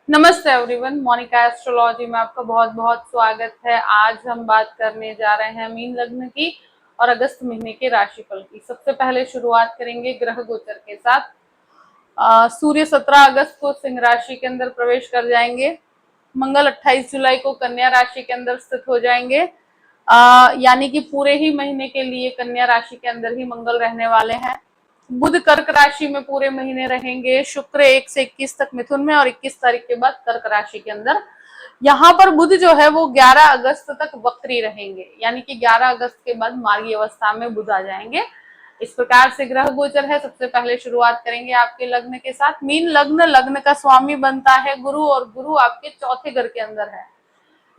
नमस्ते everyone, Monika astrology में आपका बहुत बहुत स्वागत है। आज हम बात करने जा रहे हैं मीन लग्न की और अगस्त महीने के राशिफल की। सबसे पहले शुरुआत करेंगे ग्रह गोचर के साथ। सूर्य 17 अगस्त को सिंह राशि के अंदर प्रवेश कर जाएंगे। मंगल 28 जुलाई को कन्या राशि के अंदर स्थित हो जाएंगे। यानी कि पूरे ही महीने के लिए कन्या राशि के अंदर ही मंगल रहने वाले हैं। बुध कर्क राशि में पूरे महीने रहेंगे। शुक्र 1 से 21 तक मिथुन में और 21 तारीख के बाद कर्क राशि के अंदर। यहाँ पर बुध जो है वो 11 अगस्त तक वक्री रहेंगे, यानी कि 11 अगस्त के बाद मार्गी अवस्था में बुध आ जाएंगे। इस प्रकार से ग्रह गोचर है। सबसे पहले शुरुआत करेंगे आपके लग्न के साथ। मीन लग्न, लग्न का स्वामी बनता है गुरु और गुरु आपके चौथे घर के अंदर है।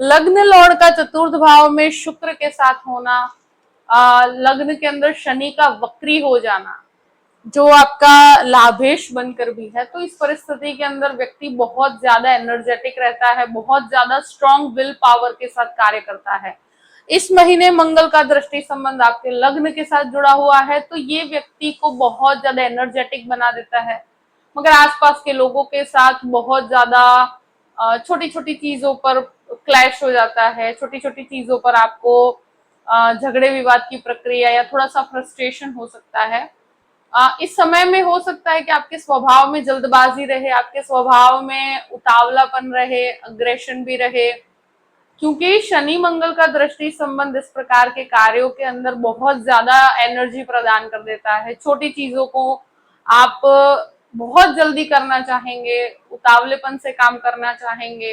लग्न लॉर्ड का चतुर्थ भाव में शुक्र के साथ होना, लग्न के अंदर शनि का वक्री हो जाना, जो आपका लाभेश बनकर भी है, तो इस परिस्थिति के अंदर व्यक्ति बहुत ज्यादा एनर्जेटिक रहता है, बहुत ज्यादा स्ट्रॉन्ग विल पावर के साथ कार्य करता है। इस महीने मंगल का दृष्टि संबंध आपके लग्न के साथ जुड़ा हुआ है, तो ये व्यक्ति को बहुत ज्यादा एनर्जेटिक बना देता है। मगर आसपास के लोगों के साथ बहुत ज्यादा छोटी छोटी चीजों पर क्लैश हो जाता है। छोटी छोटी चीजों पर आपको झगड़े विवाद की प्रक्रिया या थोड़ा सा फ्रस्ट्रेशन हो सकता है। इस समय में हो सकता है कि आपके स्वभाव में जल्दबाजी रहे, आपके स्वभाव में उतावलापन रहे, अग्रेशन भी रहे, क्योंकि शनि मंगल का दृष्टि संबंध इस प्रकार के कार्यों के अंदर बहुत ज्यादा एनर्जी प्रदान कर देता है। छोटी चीजों को आप बहुत जल्दी करना चाहेंगे, उतावलेपन से काम करना चाहेंगे,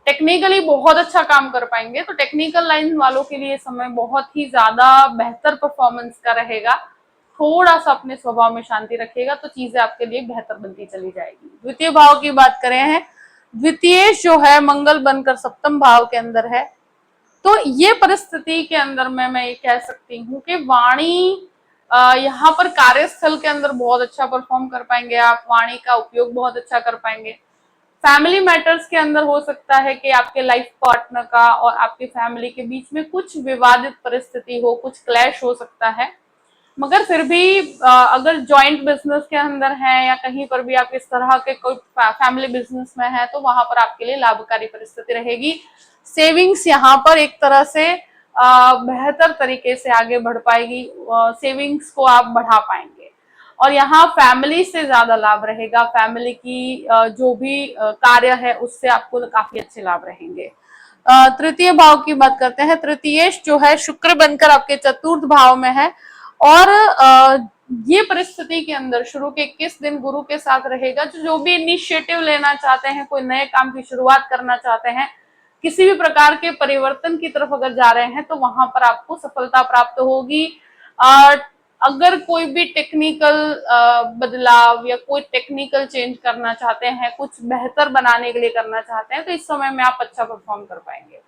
टेक्निकली बहुत अच्छा काम कर पाएंगे। तो टेक्निकल लाइन वालों के लिए समय बहुत ही ज्यादा बेहतर परफॉर्मेंस का रहेगा। थोड़ा सा अपने स्वभाव में शांति रखिएगा तो चीजें आपके लिए बेहतर बनती चली जाएगी। द्वितीय भाव की बात करें हैं, द्वितीय जो है मंगल बनकर सप्तम भाव के अंदर है। तो ये परिस्थिति के अंदर में मैं ये कह सकती हूँ कि वाणी यहाँ पर कार्यस्थल के अंदर बहुत अच्छा परफॉर्म कर पाएंगे आप, वाणी का उपयोग बहुत अच्छा कर पाएंगे। फैमिली मैटर्स के अंदर हो सकता है कि आपके लाइफ पार्टनर का और आपकी फैमिली के बीच में कुछ विवादित परिस्थिति हो, कुछ क्लैश हो सकता है। मगर फिर भी अगर जॉइंट बिजनेस के अंदर है या कहीं पर भी आप इस तरह के कोई फैमिली बिजनेस में है, तो वहां पर आपके लिए लाभकारी परिस्थिति रहेगी। सेविंग्स यहाँ पर एक तरह से बेहतर तरीके से आगे बढ़ पाएगी। सेविंग्स को आप बढ़ा पाएंगे और यहाँ फैमिली से ज्यादा लाभ रहेगा। फैमिली की जो भी कार्य है उससे आपको काफी अच्छे लाभ रहेंगे। तृतीय भाव की बात करते हैं। तृतीयेश जो है शुक्र बनकर आपके चतुर्थ भाव में है और ये परिस्थिति के अंदर शुरू के 21 दिन गुरु के साथ रहेगा। जो भी इनिशिएटिव लेना चाहते हैं, कोई नए काम की शुरुआत करना चाहते हैं, किसी भी प्रकार के परिवर्तन की तरफ अगर जा रहे हैं, तो वहां पर आपको सफलता प्राप्त होगी। अगर कोई भी टेक्निकल बदलाव या कोई टेक्निकल चेंज करना चाहते हैं, कुछ बेहतर बनाने के लिए करना चाहते हैं, तो इस समय में आप अच्छा परफॉर्म कर पाएंगे।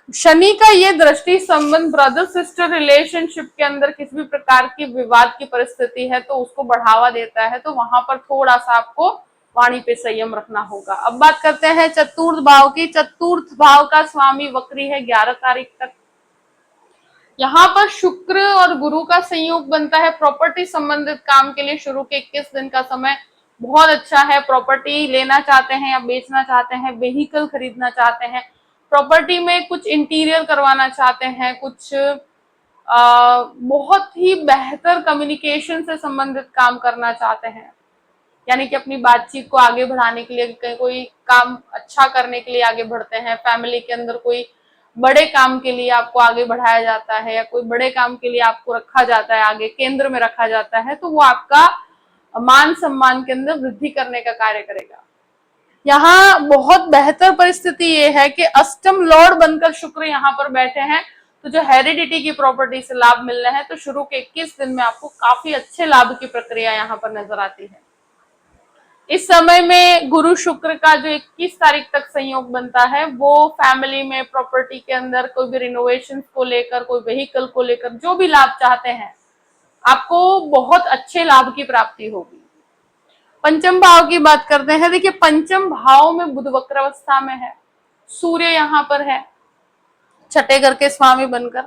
शनि का ये दृष्टि संबंध ब्रदर सिस्टर रिलेशनशिप के अंदर किसी भी प्रकार की विवाद की परिस्थिति है तो उसको बढ़ावा देता है, तो वहां पर थोड़ा सा आपको वाणी पे संयम रखना होगा। अब बात करते हैं चतुर्थ भाव की। चतुर्थ भाव का स्वामी वक्री है 11 तारीख तक। यहाँ पर शुक्र और गुरु का संयोग बनता है प्रॉपर्टी संबंधित काम के लिए। शुरू के 21 दिन का समय बहुत अच्छा है। प्रॉपर्टी लेना चाहते हैं या बेचना चाहते हैं, व्हीकल खरीदना चाहते हैं, प्रॉपर्टी में कुछ इंटीरियर करवाना चाहते हैं, कुछ बहुत ही बेहतर कम्युनिकेशन से संबंधित काम करना चाहते हैं, यानी कि अपनी बातचीत को आगे बढ़ाने के लिए, कोई काम अच्छा करने के लिए आगे बढ़ते हैं। फैमिली के अंदर कोई बड़े काम के लिए आपको आगे बढ़ाया जाता है या कोई बड़े काम के लिए आपको रखा जाता है, आगे केंद्र में रखा जाता है, तो वो आपका मान सम्मान के अंदर वृद्धि करने का कार्य करेगा। यहाँ बहुत बेहतर परिस्थिति ये है कि अष्टम लॉर्ड बनकर शुक्र यहाँ पर बैठे हैं, तो जो हेरिडिटी की प्रॉपर्टी से लाभ मिल रहे हैं, तो शुरू के 21 दिन में आपको काफी अच्छे लाभ की प्रक्रिया यहाँ पर नजर आती है। इस समय में गुरु शुक्र का जो 21 तारीख तक संयोग बनता है, वो फैमिली में प्रॉपर्टी के अंदर कोई भी रिनोवेशन को लेकर, कोई व्हीकल को लेकर जो भी लाभ चाहते हैं, आपको बहुत अच्छे लाभ की प्राप्ति होगी। पंचम भाव की बात करते हैं। देखिए, पंचम भाव में बुध वक्र अवस्था में है, सूर्य यहाँ पर है छठे घर के स्वामी बनकर,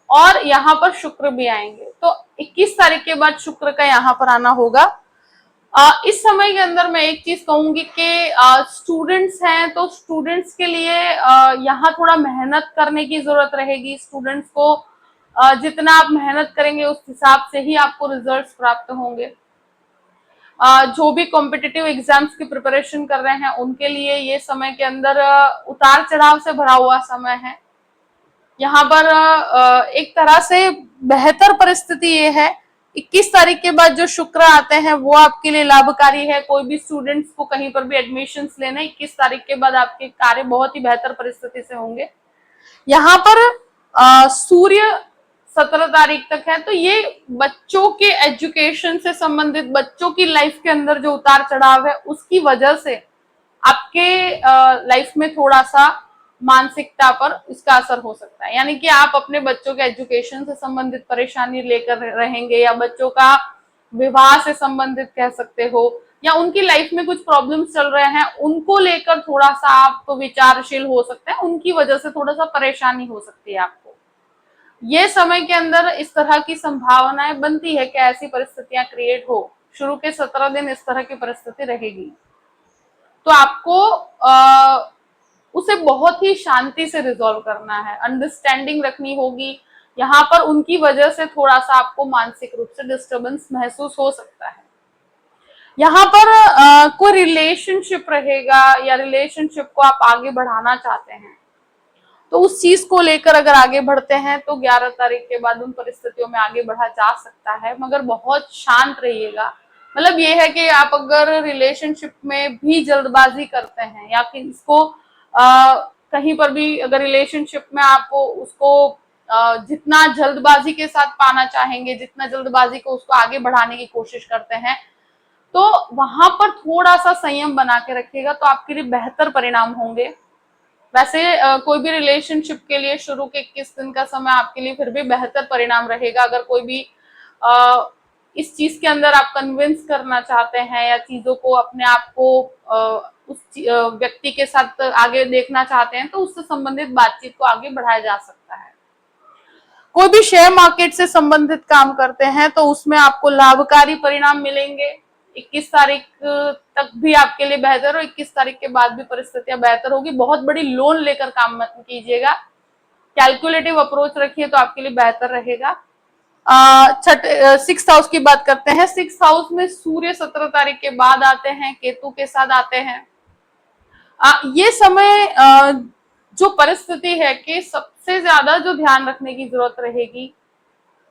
और यहाँ पर शुक्र भी आएंगे। तो 21 तारीख के बाद शुक्र का यहाँ पर आना होगा। इस समय के अंदर मैं एक चीज कहूंगी कि स्टूडेंट्स हैं तो स्टूडेंट्स के लिए यहाँ थोड़ा मेहनत करने की जरूरत रहेगी। स्टूडेंट्स को जितना आप मेहनत करेंगे उस हिसाब से ही आपको रिजल्ट्स प्राप्त होंगे। जो भी कॉम्पिटिटिव एग्जाम्स की प्रिपरेशन कर रहे हैं उनके लिए ये समय के अंदर उतार चढ़ाव से भरा हुआ समय है। यहाँ पर एक तरह से बेहतर परिस्थिति ये है, 21 तारीख के बाद जो शुक्र आते हैं वो आपके लिए लाभकारी है। कोई भी स्टूडेंट्स को कहीं पर भी एडमिशंस लेना, 21 तारीख के बाद आपके कार्य बहुत ही बेहतर परिस्थिति से होंगे। यहाँ पर सूर्य 17 तारीख तक है, तो ये बच्चों के एजुकेशन से संबंधित, बच्चों की लाइफ के अंदर जो उतार चढ़ाव है उसकी वजह से आपके लाइफ में थोड़ा सा मानसिकता पर इसका असर हो सकता है। यानी कि आप अपने बच्चों के एजुकेशन से संबंधित परेशानी लेकर रहेंगे, या बच्चों का विवाह से संबंधित कह सकते हो, या उनकी लाइफ में कुछ प्रॉब्लम्स चल रहे हैं उनको लेकर थोड़ा सा आप विचारशील हो सकते हैं, उनकी वजह से थोड़ा सा परेशानी हो सकती है आपको। ये समय के अंदर इस तरह की संभावनाएं बनती है कि ऐसी परिस्थितियां क्रिएट हो। शुरू के 17 दिन इस तरह की परिस्थिति रहेगी, तो आपको उसे बहुत ही शांति से रिजॉल्व करना है, अंडरस्टैंडिंग रखनी होगी। यहाँ पर उनकी वजह से थोड़ा सा आपको मानसिक रूप से डिस्टर्बेंस महसूस हो सकता है। यहाँ पर कोई रिलेशनशिप रहेगा या रिलेशनशिप को आप आगे बढ़ाना चाहते हैं, तो उस चीज को लेकर अगर आगे बढ़ते हैं तो 11 तारीख के बाद उन परिस्थितियों में आगे बढ़ा जा सकता है, मगर बहुत शांत रहिएगा। मतलब ये है कि आप अगर रिलेशनशिप में भी जल्दबाजी करते हैं या फिर इसको कहीं पर भी अगर रिलेशनशिप में आप उसको जितना जल्दबाजी के साथ पाना चाहेंगे, जितना जल्दबाजी को उसको आगे बढ़ाने की कोशिश करते हैं, तो वहां पर थोड़ा सा संयम बना के रखिएगा तो आपके लिए बेहतर परिणाम होंगे। वैसे कोई भी रिलेशनशिप के लिए शुरू के 21 दिन का समय आपके लिए फिर भी बेहतर परिणाम रहेगा। अगर कोई भी इस चीज के अंदर आप कन्विंस करना चाहते हैं या चीजों को अपने आप को उस व्यक्ति के साथ आगे देखना चाहते हैं, तो उससे संबंधित बातचीत को आगे बढ़ाया जा सकता है। कोई भी शेयर मार्केट से संबंधित काम करते हैं तो उसमें आपको लाभकारी परिणाम मिलेंगे। 21 तारीख तक भी आपके लिए बेहतर, और 21 तारीख के बाद भी परिस्थितियां बेहतर होगी। बहुत बड़ी लोन लेकर काम मत कीजिएगा, कैलकुलेटिव अप्रोच रखिए तो आपके लिए बेहतर रहेगा। 6th हाउस की बात करते हैं। 6th हाउस में सूर्य 17 तारीख के बाद आते हैं, केतु के साथ आते हैं। ये समय जो परिस्थिति है कि सबसे ज्यादा जो ध्यान रखने की जरूरत रहेगी,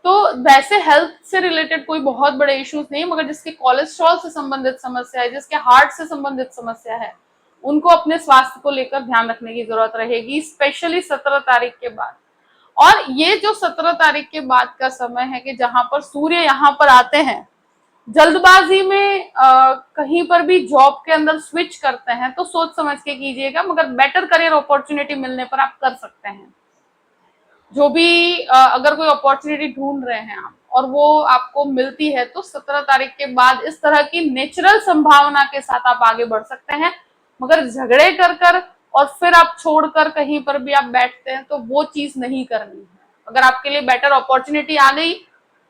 तो वैसे हेल्थ से रिलेटेड कोई बहुत बड़े इश्यूज नहीं, मगर जिसके कोलेस्ट्रॉल से संबंधित समस्या है, जिसके हार्ट से संबंधित समस्या है, उनको अपने स्वास्थ्य को लेकर ध्यान रखने की जरूरत रहेगी, स्पेशली 17 तारीख के बाद। और ये जो 17 तारीख के बाद का समय है कि जहां पर सूर्य यहाँ पर आते हैं, जल्दबाजी में कहीं पर भी जॉब के अंदर स्विच करते हैं तो सोच समझ के कीजिएगा, मगर बेटर करियर अपॉर्चुनिटी मिलने पर आप कर सकते हैं। जो भी अगर कोई अपॉर्चुनिटी ढूंढ रहे हैं आप और वो आपको मिलती है, तो 17 तारीख के बाद इस तरह की नेचुरल संभावना के साथ आप आगे बढ़ सकते हैं। मगर झगड़े कर और फिर आप छोड़कर कहीं पर भी आप बैठते हैं तो वो चीज नहीं करनी है। अगर आपके लिए बेटर अपॉर्चुनिटी आ गई,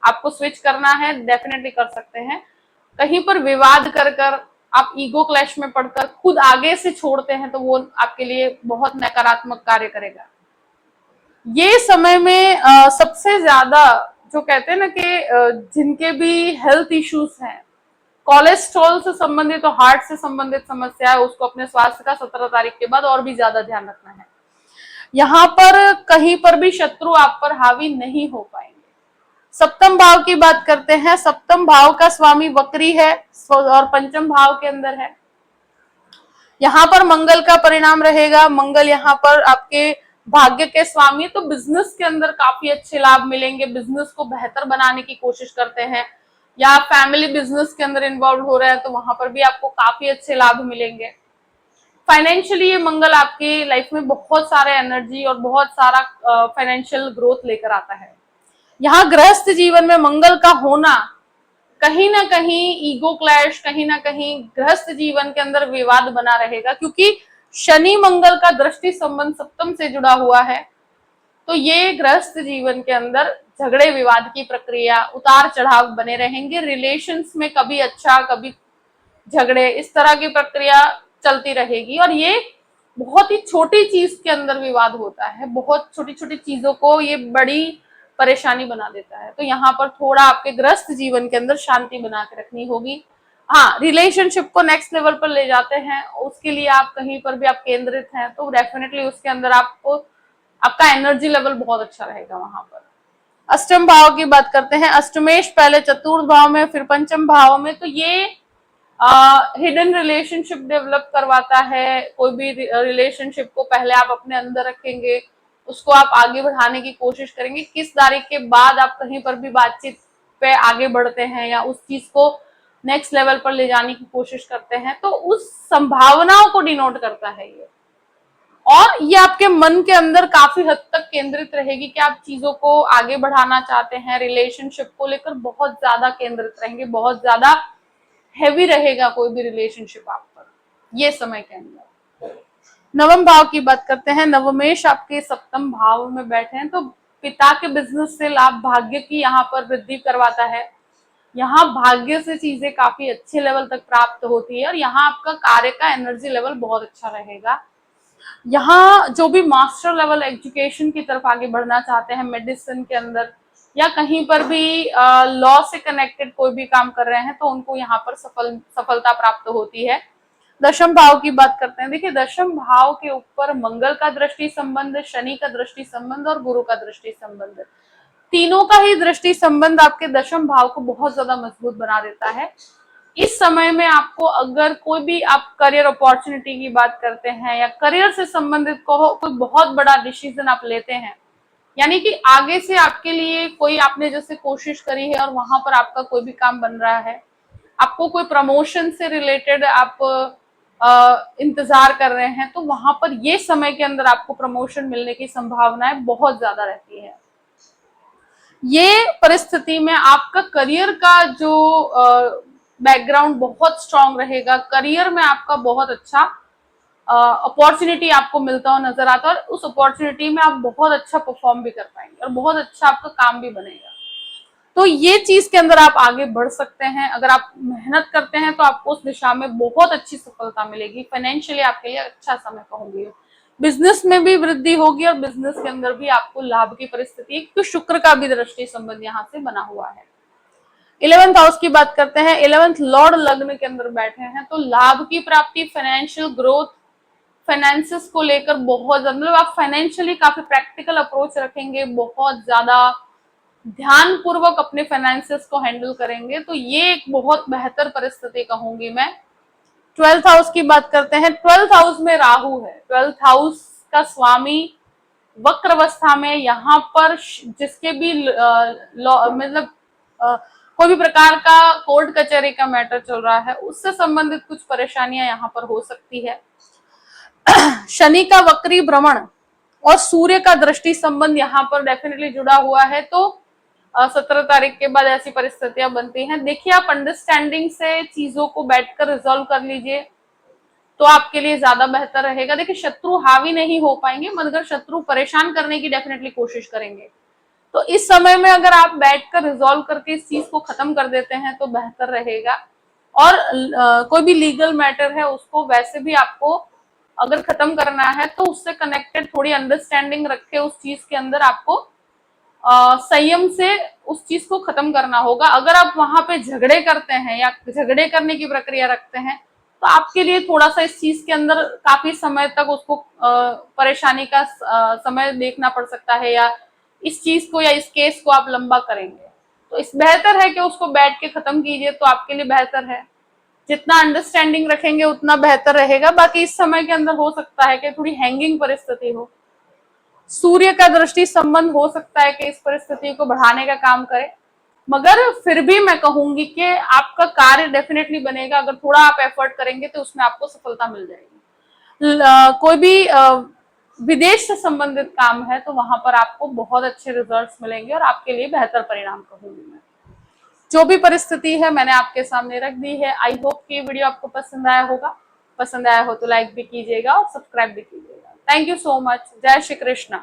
आपको स्विच करना है, डेफिनेटली कर सकते हैं। कहीं पर विवाद कर आप ईगो क्लैश में पड़कर खुद आगे से छोड़ते हैं तो वो आपके लिए बहुत नकारात्मक कार्य करेगा। ये समय में सबसे ज्यादा जो कहते हैं ना कि जिनके भी हेल्थ इश्यूज हैं, कोलेस्ट्रॉल से संबंधित और हार्ट से संबंधित समस्या है, उसको अपने स्वास्थ्य का 17 तारीख के बाद और भी ज्यादा ध्यान रखना है। यहाँ पर कहीं पर भी शत्रु आप पर हावी नहीं हो पाएंगे। 7th भाव की बात करते हैं। 7th भाव का स्वामी वक्री है और 5th भाव के अंदर है। यहाँ पर मंगल का परिणाम रहेगा। मंगल यहाँ पर आपके भाग्य के स्वामी, तो बिजनेस के अंदर काफी अच्छे लाभ मिलेंगे। बिजनेस को बेहतर बनाने की कोशिश करते हैं या फैमिली बिजनेस के अंदर इन्वॉल्व हो रहे हैं तो वहां पर भी आपको काफी अच्छे लाभ मिलेंगे। फाइनेंशियली ये मंगल आपकी लाइफ में बहुत सारे एनर्जी और बहुत सारा फाइनेंशियल ग्रोथ लेकर आता है। यहाँ गृहस्थ जीवन में मंगल का होना कहीं ना कहीं ईगो क्लैश, कहीं ना कहीं गृहस्थ जीवन के अंदर विवाद बना रहेगा, क्योंकि शनि मंगल का दृष्टि संबंध 7th से जुड़ा हुआ है। तो ये गृहस्थ जीवन के अंदर झगड़े विवाद की प्रक्रिया, उतार चढ़ाव बने रहेंगे। रिलेशंस में कभी अच्छा कभी झगड़े, इस तरह की प्रक्रिया चलती रहेगी। और ये बहुत ही छोटी चीज के अंदर विवाद होता है, बहुत छोटी छोटी चीजों को ये बड़ी परेशानी बना देता है। तो यहाँ पर थोड़ा आपके गृहस्थ जीवन के अंदर शांति बना के रखनी होगी। हाँ, रिलेशनशिप को नेक्स्ट लेवल पर ले जाते हैं, उसके लिए आप कहीं पर भी आप केंद्रित हैं तो डेफिनेटली उसके अंदर आपको आपका एनर्जी लेवल बहुत अच्छा रहेगा वहां पर। अष्टम भाव की बात करते हैं। अष्टमेश पहले चतुर्थ भाव में, फिर पंचम भाव में। तो ये हिडन रिलेशनशिप डेवलप करवाता है। कोई भी रिलेशनशिप को पहले आप अपने अंदर रखेंगे, उसको आप आगे बढ़ाने की कोशिश करेंगे। किस तारीख के बाद आप कहीं पर भी बातचीत पे आगे बढ़ते हैं या उस चीज को नेक्स्ट लेवल पर ले जाने की कोशिश करते हैं, तो उस संभावनाओं को डिनोट करता है ये। और ये आपके मन के अंदर काफी हद तक केंद्रित रहेगी कि आप चीजों को आगे बढ़ाना चाहते हैं, रिलेशनशिप को लेकर बहुत ज्यादा केंद्रित रहेंगे, बहुत ज्यादा हैवी रहेगा कोई भी रिलेशनशिप आप पर ये समय के अंदर। नवम भाव की बात करते हैं। नवमेश आपके सप्तम भाव में बैठे हैं, तो पिता के बिजनेस से लाभ, भाग्य की यहाँ पर वृद्धि करवाता है। यहाँ भाग्य से चीजें काफी अच्छे लेवल तक प्राप्त होती है और यहाँ आपका कार्य का एनर्जी लेवल बहुत अच्छा रहेगा। यहाँ जो भी मास्टर लेवल एजुकेशन की तरफ आगे बढ़ना चाहते हैं, मेडिसिन के अंदर या कहीं पर भी लॉ से कनेक्टेड कोई भी काम कर रहे हैं, तो उनको यहाँ पर सफलता प्राप्त होती है। दशम भाव की बात करते हैं। देखिए, दशम भाव के ऊपर मंगल का दृष्टि संबंध, शनि का दृष्टि संबंध और गुरु का दृष्टि संबंध, तीनों का ही दृष्टि संबंध आपके दशम भाव को बहुत ज्यादा मजबूत बना देता है। इस समय में आपको अगर कोई भी आप करियर अपॉर्चुनिटी की बात करते हैं या करियर से संबंधित कोई बहुत बड़ा डिसीजन आप लेते हैं, यानी कि आगे से आपके लिए कोई आपने जैसे कोशिश करी है और वहां पर आपका कोई भी काम बन रहा है, आपको कोई प्रमोशन से रिलेटेड आप इंतजार कर रहे हैं, तो वहां पर ये समय के अंदर आपको प्रमोशन मिलने की संभावनाएं बहुत ज्यादा रहती है। ये परिस्थिति में आपका करियर का जो बैकग्राउंड बहुत स्ट्रांग रहेगा, करियर में आपका बहुत अच्छा अपॉर्चुनिटी आपको मिलता हो नजर आता है और उस अपॉर्चुनिटी में आप बहुत अच्छा परफॉर्म भी कर पाएंगे और बहुत अच्छा आपका काम भी बनेगा। तो ये चीज के अंदर आप आगे बढ़ सकते हैं। अगर आप मेहनत करते हैं तो आपको उस दिशा में बहुत अच्छी सफलता मिलेगी। फाइनेंशियली आपके लिए अच्छा समय कहूंगी। बिजनेस में भी वृद्धि होगी और बिजनेस के अंदर भी आपको लाभ की परिस्थिति, क्योंकि शुक्र का भी दृष्टि संबंध यहाँ से बना हुआ है। 11th हाउस की बात करते हैं। 11th लॉर्ड लग्न के अंदर बैठे हैं, तो लाभ की प्राप्ति, फाइनेंशियल ग्रोथ, फाइनेंसिस को लेकर बहुत ज्यादा, मतलब आप फाइनेंशियली काफी प्रैक्टिकल अप्रोच रखेंगे, बहुत ज्यादा ध्यान पूर्वक अपने फाइनेंसिस को हैंडल करेंगे। तो ये एक बहुत बेहतर परिस्थिति कहूंगी मैं। 12th हाउस की बात करते हैं। 12th हाउस में राहु है। 12th हाउस का स्वामी वक्र अवस्था में, यहाँ पर जिसके भी मतलब कोई भी प्रकार का कोर्ट कचहरी का मैटर चल रहा है, उससे संबंधित कुछ परेशानियां यहाँ पर हो सकती है। शनि का वक्री भ्रमण और सूर्य का दृष्टि संबंध यहाँ पर डेफिनेटली जुड़ा हुआ है। तो 17 तारीख के बाद ऐसी परिस्थितियां बनती हैं। देखिए, आप अंडरस्टैंडिंग से चीजों को बैठकर रिजॉल्व कर लीजिए तो आपके लिए ज्यादा बेहतर रहेगा। देखिए, शत्रु हावी नहीं हो पाएंगे, मगर शत्रु परेशान करने की डेफिनेटली कोशिश करेंगे। तो इस समय में अगर आप बैठकर रिजॉल्व करके इस चीज को खत्म कर देते हैं तो बेहतर रहेगा। और कोई भी लीगल मैटर है उसको वैसे भी आपको अगर खत्म करना है तो उससे कनेक्टेड थोड़ी अंडरस्टैंडिंग रख के उस चीज के अंदर आपको संयम से उस चीज को खत्म करना होगा। अगर आप वहां पे झगड़े करते हैं या झगड़े करने की प्रक्रिया रखते हैं तो आपके लिए थोड़ा सा इस चीज के अंदर काफी समय तक उसको परेशानी का समय देखना पड़ सकता है, या इस चीज को या इस केस को आप लंबा करेंगे। तो इस बेहतर है कि उसको बैठ के खत्म कीजिए, तो आपके लिए बेहतर है। जितना अंडरस्टैंडिंग रखेंगे उतना बेहतर रहेगा। बाकी इस समय के अंदर हो सकता है कि थोड़ी हैंगिंग परिस्थिति हो। सूर्य का दृष्टि संबंध हो सकता है कि इस परिस्थिति को बढ़ाने का काम करे, मगर फिर भी मैं कहूंगी कि आपका कार्य डेफिनेटली बनेगा। अगर थोड़ा आप एफर्ट करेंगे तो उसमें आपको सफलता मिल जाएगी। कोई भी विदेश से संबंधित काम है तो वहां पर आपको बहुत अच्छे रिजल्ट्स मिलेंगे और आपके लिए बेहतर परिणाम कहूंगी मैं। जो भी परिस्थिति है मैंने आपके सामने रख दी है। आई होप कि वीडियो आपको पसंद आया होगा। पसंद आया हो तो लाइक भी कीजिएगा और सब्सक्राइब भी कीजिएगा। Thank you so much. जय श्री कृष्ण।